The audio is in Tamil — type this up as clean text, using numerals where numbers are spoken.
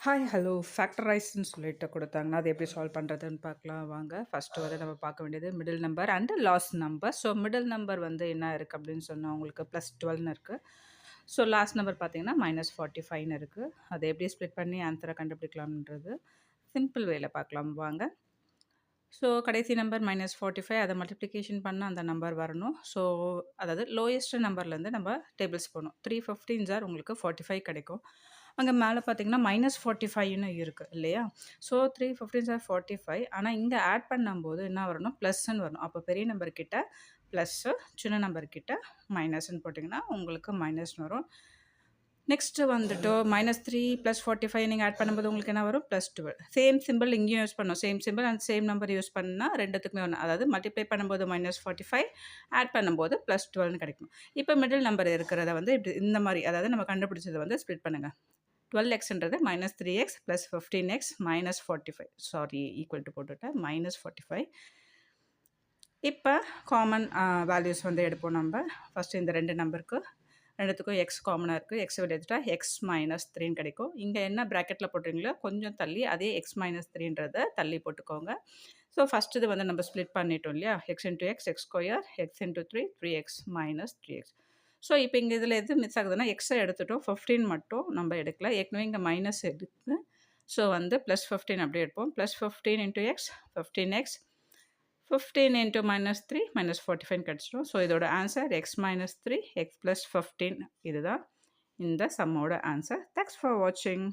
Hi, hello. ஃபேக்டரைஸ்ன்னு சொல்லிட்டு குடுத்தாங்கன்னா, அது எப்படி சால்வ் பண்றதுன்னு பார்க்கலாம் வாங்க. ஃபர்ஸ்ட்டு வந்து நம்ம பார்க்க வேண்டியது middle number and last number. So, middle number வந்து என்ன இருக்கு அப்படின்னு சொன்னா உங்களுக்கு +12ன்னு இருக்கு. ஸோ, லாஸ்ட் நம்பர் பார்த்தீங்கன்னா, -45ன்னு இருக்கு. அத எப்படி ஸ்ப்ளிட் பண்ணி ஆன்ஸர கண்டுபிடிக்கலாம்ன்றது சிம்பிள் வேல பார்க்கலாம் வாங்க. ஸோ, கடைசி நம்பர் -45 அத மல்டிப்ளிகேஷன் பண்ணா அந்த நம்பர் வரணும். ஸோ, அதாவது லோயஸ்ட் நம்பர்லேருந்து நம்ம டேபிள்ஸ் போணும். 3 15s ஆர் உங்களுக்கு 45 கிடைக்கும். அங்க மேல பார்த்தீங்கன்னா, -45ன்னு இருக்கு இல்லையா? ஸோ, 3 15s ஆர் 45 ஆனா இங்க ஆட் பண்ணும்போது என்ன வரணும்? ப்ளஸ்ன்னு வரணும். அப்போ பெரிய நம்பர் கிட்ட ப்ளஸ்ஸு, சின்ன நம்பர் கிட்ட மைனஸ்ன்னு போட்டிங்கன்னா, உங்களுக்கு மைனஸ்ன்னு வரும். நெக்ஸ்ட்டு வந்துட்டு -3 + 45 நீங்க ஆட் பண்ணும்போது உங்களுக்கு என்ன வரும்? +12. சேம் சிம்பிள் இங்கேயும் யூஸ் பண்ணணும். Same simple and same number use பண்ணா 2த்துக்குமே ஒண்ணு. அதாவது மல்டிப்ளை பண்ணும்போது -45 ஆட் பண்ணும்போது +12ன்னு கிடைக்கும். இப்போ மிடில் நம்பர் இருக்கிறத வந்து இப்படி இந்த மாரி அதாவது நம்ம கண்டுபிடிச்சத வந்து ஸ்ப்ளிட் பண்ணுங்க. 12xன்றது -3x + 15x - 45 sorry equal two போட்டுட்டேன். -45 இப்ப காமன் வேல்யூஸ் வந்து எடுப்போம் நம்ப. ஃபர்ஸ்ட் இந்த 2 நம்பருக்கு 2த்துக்கும் x காமனா இருக்கு. x வெளிய எடுத்துட்டா x - 3ன்னு கிடைக்கும். இங்க என்ன பிராக்கெட்ல போடுறீங்களோ கொஞ்சம் தள்ளி அதே x - 3ன்றத தள்ளி போட்டுக்கோங்க. ஸோ ஃபர்ஸ்ட் இது வந்து நம்ம ஸ்ப்ளிட் பண்ணிட்டோம் இல்லையா? x × x x square x × 3 3x - 3x. So இப்போ இங்க இதில எது மிஸ் ஆகுதுன்னா, எக்ஸ எடுத்துட்டோம். 15 மட்டும் நம்ம எடுக்கல. ஏற்கனவே இங்க மைனஸ் இருக்கு. ஸோ வந்து +15 அப்படியே எடுப்போம். +15 × x 15x 15 × -3 -45 கிடைச்சிடும். ஸோ இதோட ஆன்சர் x - 3 x + 15 இதுதான் இந்த சம்மோட ஆன்சர். தேங்க்ஸ் ஃபார் வாட்சிங்.